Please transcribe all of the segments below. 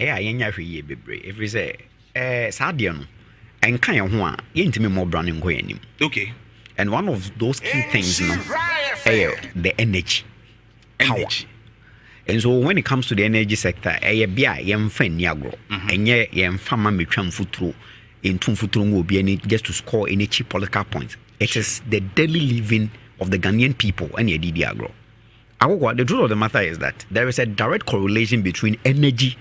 yenya hwe bebre every say saa de no enka ye ho a yentimi mo brand nko yanim. Okay. And one of those key things the energy. Power. And so when it comes to the energy sector, bia yemfa ni agro enye yemfa ma metwam futuro into futuro ngo bi any just to score any cheap political points. It is the daily living of the Ghanaian people and the agro. The truth of the matter is that there is a direct correlation between energy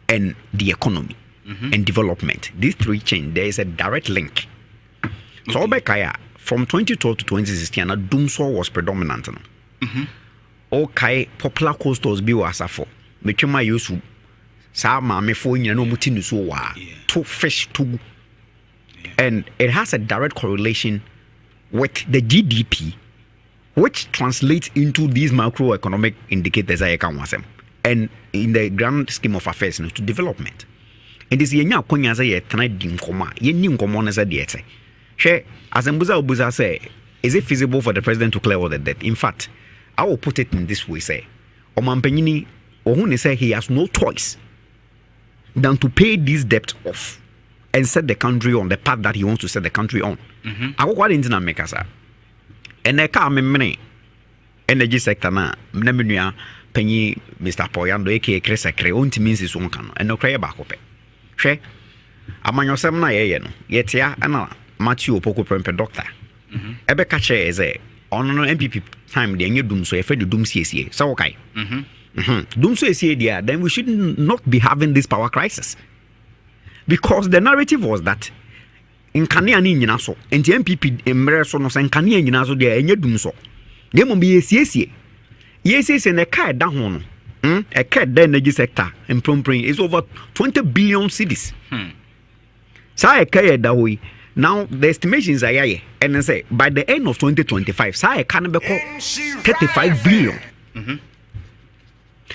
and the economy and development. These three chains, there is a direct link. So Obekaya, from 2012 to 2016, Dumso was predominant. Okay, popular coastals be wasafo. Mechuma yusu sa maame fo nyina no mutinu so wa to fish to, and it has a direct correlation with the GDP, which translates into these macroeconomic indicators I can wasem, and in the grand scheme of affairs to development. And this yenya konya say tana dim koma yenni nkomo na say de ete hwe asembuza obuza say, is it feasible for the president to clear all the debt? In fact, I will put it in this way, say, Omampanyini Ohune say he has no choice than to pay this debt off and set the country on the path that he wants to set the country on. I what into make us and I can't remember energy sector na mnamenua penny Mr. Poyando aka Chris Ekre onti means is one can and no cry back up. She amanyosem na ye no yetia ana Matthew Opoko Prempe doctor. Ebe kache is a on MPP time the doom so if the doom CSA so okay doom so CSA then we should not be having this power crisis, because the narrative was that in Kania ni nyina so enti MPP emre so no sen Kania nyina so de enye doom so de mo be CSA yes ne kai da ho no e kai da energy sector imprompring is over 20 billion cedis sa e kai da hoyi. Now the estimations are here, and I say by the end of 2025, say can be 35 billion.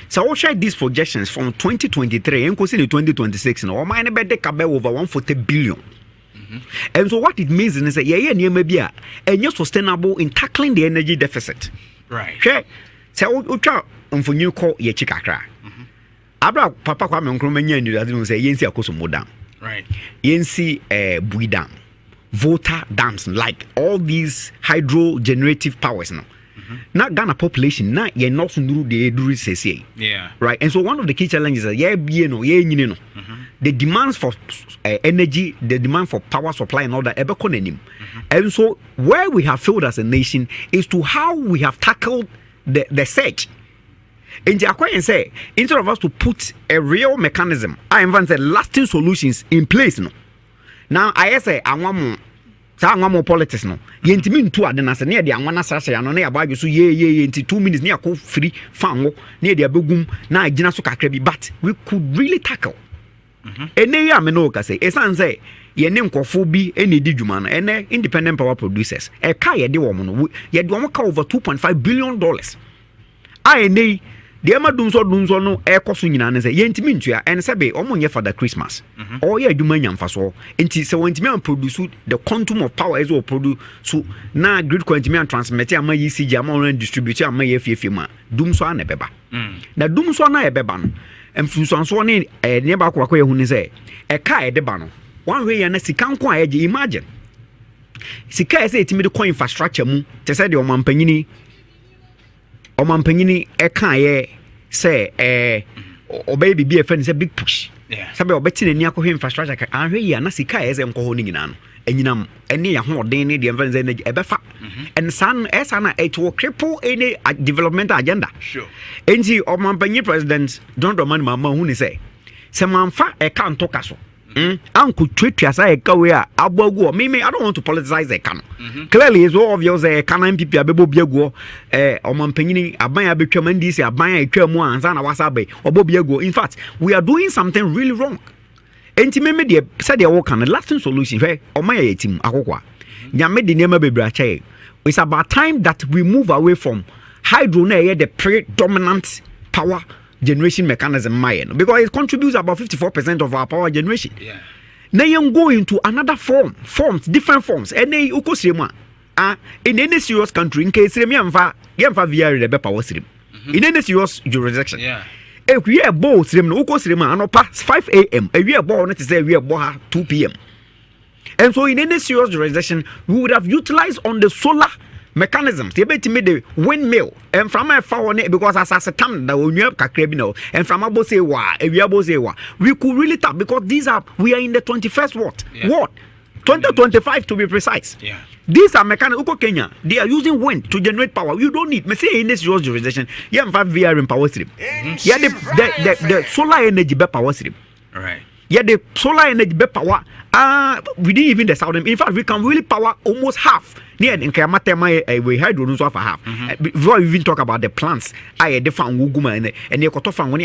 So I'll share these projections from 2023 and consider 2026 now. Mine be over 140 billion. And so what it means is that maybe and sustainable in tackling the energy deficit. Right. Sure. So ucha for new call ye chikakra. Abra papa kwa me nkroma nya ndu ade no say yensi akoso modam. Right. Yensi buidam. Water dams, like all these hydro generative powers now. Not Ghana population, not ye not do the yeah. Right. And so one of the key challenges is the demands for energy, the demand for power supply and all that and so where we have failed as a nation is to how we have tackled the surge. And the say instead of us to put a real mechanism, I advance lasting solutions in place no. Now I say I want more politics no. Yentimi ntu ade na se na de anwana sase ya no na ya ba so ye nti 2 minutes na yakọ free fanwo na de abegum na agina so kakra bi, but we could really tackle. Ene ya me no ka say esan say ye ne nkofo bi ene di dwuma no ene independent power producers e ka ye de wo mo no ye de wo ka over 2.5 billion dollars. I ene the Emma Dunso no air cost in an say yentimi ntua and sebe omonye for the Christmas or ye adwuma nyamfa so enti se wentimi an produce the quantum of power is all produce so na grid quantity and transmit am ECG am on distribute am FFM ma dumso na beba na dumso na e beba no emfunso so ne ne ba kwa ye hu ni say e ka e de ba no one way na sika nko a ye imagine sika e say etimi de coin infrastructure mu te say de omampanyini eka ye say obey bi a friend say big push sabe obeti na ni akọ infrastructure ka ahwe ya na sika ye say nko ho ni nyina no enyinam ene ya ho den ne de friend say ebefa and san esa na it will cripple any development agenda. Sure. Enji omampanyi president John Dramani Mahama hu ni say se manfa e kan to kaso anko twetwa sa e kawe a aboagu me I don't want to politicize the can. Clearly it's all obvious e can MPP abebo biagu omampanyini aban abetwa mandi se aban etwa mu anza na wasa bai obobiagu. In fact, we are doing something really wrong. Enti me de said they work on a lasting solution where omaya team akokwa nyame de nema bebrache. It's about time that we move away from hydro na the predominant power generation mechanism because it contributes about 54% of our power generation. Yeah. Now you go into another different forms. Any ukosema in any serious country in case yemfa VR the power stream. In any serious jurisdiction. Yeah. if we are both them no anopa 5 a.m. a we are born to say we are 2 p.m. And so in any serious jurisdiction we would have utilized on the solar mechanisms. They bet me the windmill and from my phone because as a time that when you have kakrebino and from abo say we could really tap because we are in the 21st what 2025 to be precise. These are mechanical Kenya. They are using wind to generate power. You don't need me say in this jurisdiction you have VR in power stream. Yeah, the solar energy be power stream. Right. Yeah, the solar energy be power. We didn't even the south. In fact, we can really power almost half. Near in Kamatema, we had no for half. Before we even talk about the plants, I define Wuguma and the Kotofan when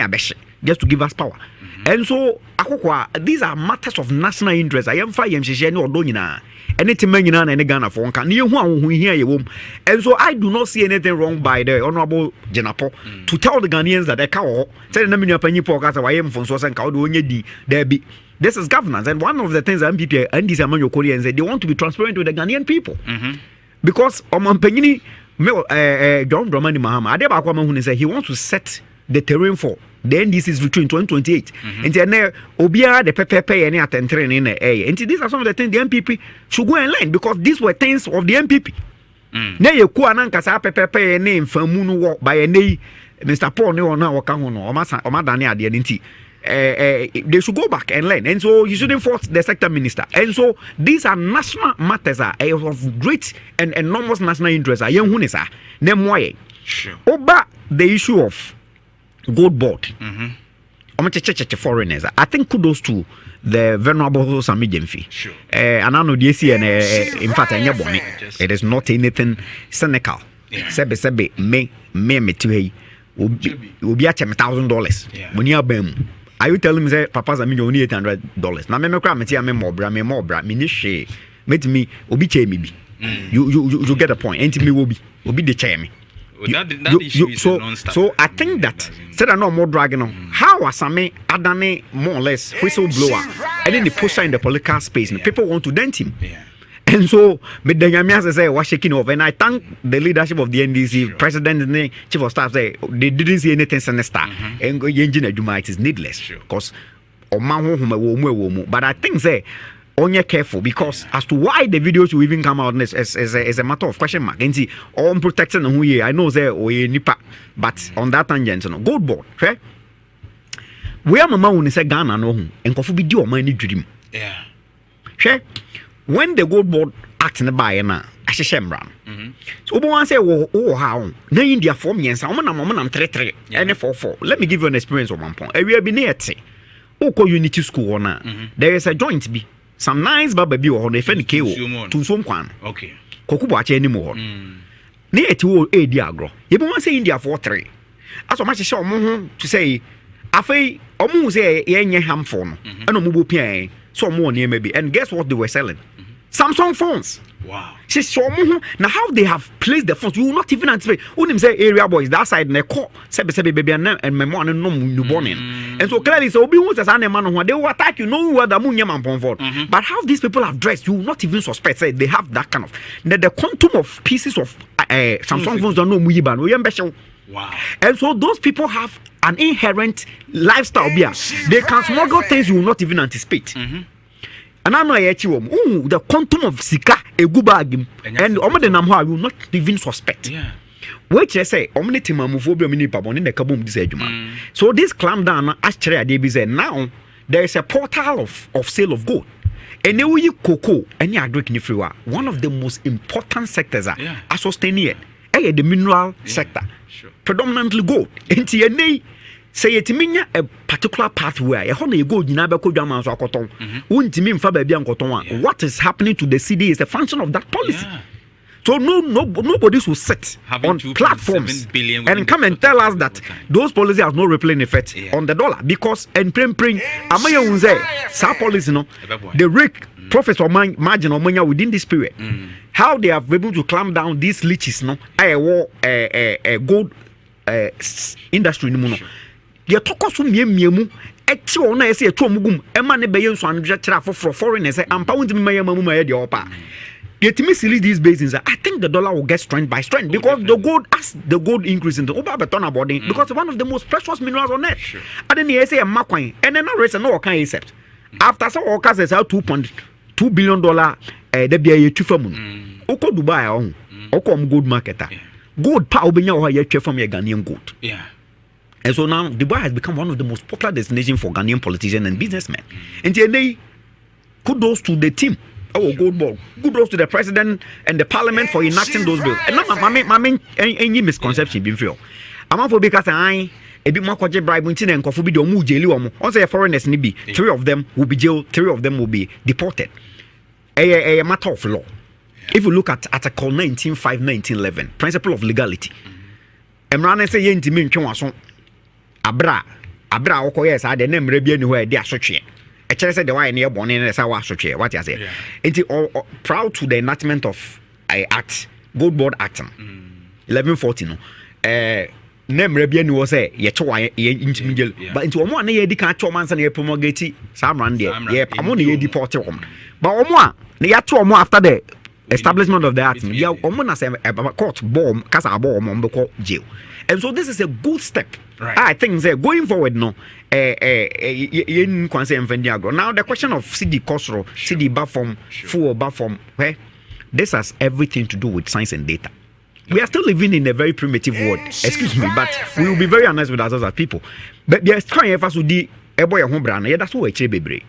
just to give us power. And so, these are matters of national interest. I am fire no donina. Anything man and Ghana for can you who hear you. And so I do not see anything wrong by the Honorable Jenapo to tell the Ghanaians that they can't tell them in your penny pockets. I am from Source and Kaudu there be. This is governance, and one of the things MPP and these among your Koreans they want to be transparent with the Ghanaian people. Because Oman Penini John Dramani Mahama Adebakwa said he wants to set the terrain for the NDC's victory in 2028. And then Obia the Pepe and attending in the A. And these are some of the things the MPP should go and learn because these were things of the MPP. Now you Kuananka Pepe name for Moon walk by a name Mr. Paul no now Kahono or Madania the they should go back and learn, and so you shouldn't force the sector minister. And so these are national matters of great and enormous national interest. Sure. Over the issue of Goldbod, foreigners. I think kudos to the venerable Sammy Gyamfi. Sure. And I know the and in fact it is not anything cynical. Sebe me to he will be at $1,000 when you are bam. Are you telling me say papa's a million $800? Now me cry me say me more bra me share me to me obi che me bi. You get a point. Ain't me will be the chair me. So I think that said I no more dragging on. How are some Adane more or less whistleblower and then they push her in the political space and people want to dent him. And so, but the Yamias say was shaking off, and I thank the leadership of the NDC, President and Chief of Staff say they didn't see anything sinister, and engineer Juma it is needless because but I think say only careful because as to why the video should even come out is a matter of question mark. And see, on protection who ye I know say nipa, but on that tangent, Goldbod, okay? Where Mama when say Ghana no and kofu bi di o man ni dream. Yeah. Okay? When the Goldbod act in the buy na ahyehyemran so obo wan say how na India form yensa omonam 33 and 44. Let me give you an experience of one point. We be near te oko unity school na there is a joint be some nice baba bi o na efe ke o to so kwan okay kokubo ache ni mo ho na eti o e di agro ye be wan say India 43 aso ma hyehyɛ omo ho to say afei omo say ye nye harmful no and omo bo pia so omo ne maybe and guess what they were selling Samsung phones. Wow. She saw now how they have placed the phones. You will not even anticipate. Unim say area boys that side ne call sebe baby and memo and no newborn. And so clearly so be wants as an man they will attack you no whether munya man. But how these people have dressed, you will not even suspect say they have that kind of the quantum of pieces of Samsung phones don't know muyiban. Wow. And so those people have an inherent lifestyle. They can smuggle things you will not even anticipate. And I know the quantum of sika a good bag and the number will not even suspect. Yeah. Which I say, omnitimamphobia mini pabon in the kabum disagreement. So this clamp down actually they say now there is a portal of sale of gold. And now you cocoa and you agree in free one of the most important sectors are sustaining the mineral sector. Sure. Predominantly gold. And say it mean a particular pathway. You go what is happening to the CD is a function of that policy. So nobody will sit on platforms and come and tell us that those policies have no rippling effect on the dollar because and pring amaya unze sa policy no the rake profits or margin or money within this period. How they have been able to clamp down these leeches no a gold industry no. They talk us from Yemu, Echo, and I say a tomugum, Emma Nebayan, so I'm just for foreigners, and pound me my opa. Yet me silly these basins. I think the dollar will get strength by strength because the gold, as the gold increase in the because one of the most precious minerals on earth. Sure. And then you say a McQueen, and then I raise no can accept. After some workers is out $2.2 billion the be a chifamun. Oko Dubai on Oko gold marketer. Gold power be now here from your Ghanaian gold. Yeah. And so now Dubai has become one of the most popular destinations for Ghanaian politicians and businessmen. And today, kudos to the team. Oh, Goldbod. Kudos to the president and the parliament for enacting those bills. And now, any misconception being feel. I'm for because I a bit more budget bribe and coffee be the omu jail. On say foreigners ni be 3 of them will be jailed, 3 of them will be deported. A matter of law. If you look at Article 19.5, 19.11, principle of legality. Emrane say yenti me ntwe abra okoye sa de na mre bia ni ho e de asotwe. E kere say the why na e bone na say wa asotwe. What you say? Enti proud to the enactment of act Goldbod Act 1140 no. Na mre bia ni wo say ye chewa ye ntimi gel. But enti omo na ye di kan chewa man say na promulgate Samran there. Ye amo na ye deport him. But omo a na ya chewa omo after the establishment of the act. Yeah, omo na say court bomb kasa bomb omo be jail. And so this is a good step. Right. I think going forward, no. Now the question of CD Kosro, CD Bafom, Full Bafom, where this has everything to do with science and data. We are still living in a very primitive world. Excuse me, but we will be very honest with ourselves as people. But they are trying to do a boy home brand. Yeah, that's what we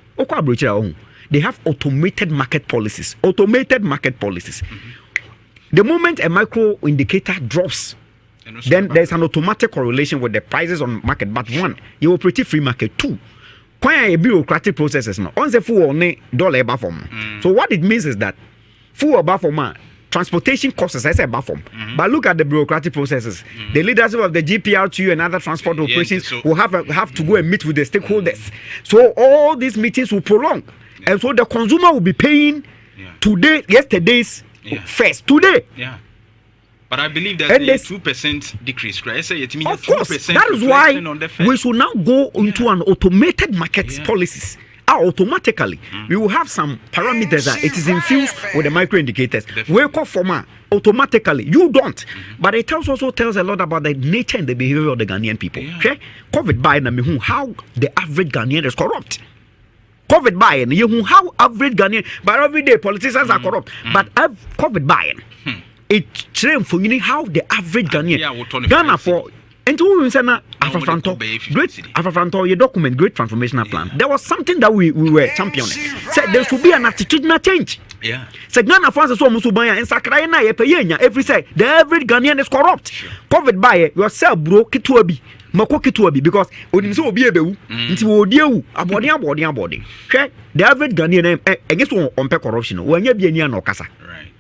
they have automated market policies. Automated market policies. The moment a micro indicator drops, then there's an automatic correlation with the prices on market. But one, you operate free market. 2, quite a bureaucratic processes now. On the full dollar above. So what it means is that full above transportation costs as above. But look at the bureaucratic processes. The leadership of the GPR2 and other transport operations will have to go and meet with the stakeholders. So all these meetings will prolong, and so the consumer will be paying today, yesterday's first today. Yeah. But I believe that the 2% decrease, right? Of course, that is why we should now go into an automated market policies. Automatically, we will have some parameters that it is infused with the micro indicators. Wake up from automatically, you don't. But it also tells a lot about the nature and the behavior of the Ghanaian people. Okay? COVID by how the average Ghanaian is corrupt. COVID buying, how average Ghanaian, but every day politicians are corrupt. But COVID buying. It's trained for how the average Ghanaian Ghana for and to great your document, great transformational plan. There was something that we were championing. Said there should be an attitudinal change. Yeah. Said Ghana for so musubaya and Sakrayana every say the average Ghanaian is corrupt. COVID buy yourself bro kituabi. Makokituabi because Odinso be a bew into Odio abodi. Okay, the average Ghanaian against on corruption when you be near no casa. Right.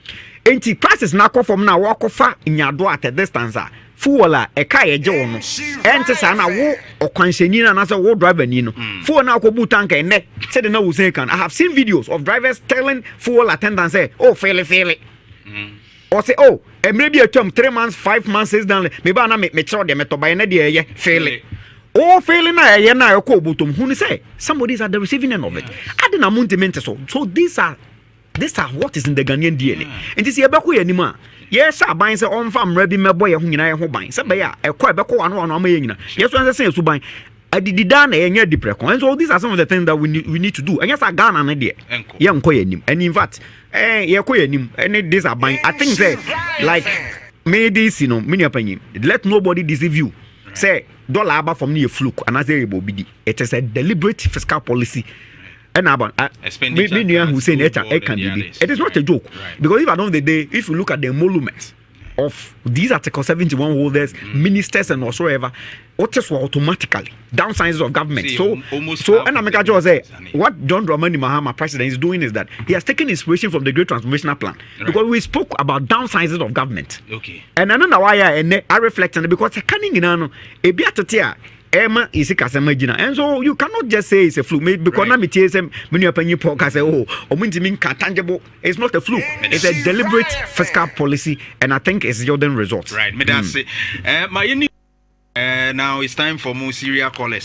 Enti prices na ko from na walk ofa nyado at a distance fuola e ka ye je wono enti sa na wo okwansheni na say wo driver ni no fuo na ko bu tank ene said na wo say can I have seen videos of drivers telling fuel attendants say oh fail or say oh e maybe a term 3 months 5 months is down me ba na me chiro de meto ba na de ye fail oh failing na ye na ko butum hu ni say somebody is at the receiving end of it adina muntimente so these are what is in the Ghanaian DNA. And this year, Baku anima. Yes, I buy say on farm ready me boy who I ho buy. Say ya e kwa beko anu amayina. Yes, when I say so buy. I did done a year depression. And so these are some of the things that we need to do. And yes, I Ghana na there. Young koyenim. And in fact, ye koyenim. And this are buying. I think say like me this many opinion. Let nobody deceive you. Say dollar aba from near fluke and as it is a deliberate fiscal policy. And about who saying it can be. It is not a joke. Right. Because if at the end of the day, if you look at the emoluments of these Article 71 holders, ministers and whatsoever, what is automatically downsizes of government. So and I just say what John Dramani Mahama president is doing is that he has taken inspiration from the Great Transformational Plan. Right. Because we spoke about downsizes of government. Okay. And I don't know why I reflect on it because I can't a bit Emma is a Casamagina, and so you cannot just say it's a fluke because now me TSM when you open your podcast say or tangible. It's not a fluke. It's a deliberate fiscal policy, and I think it's yielding results. Right, now it's time for more serial callers.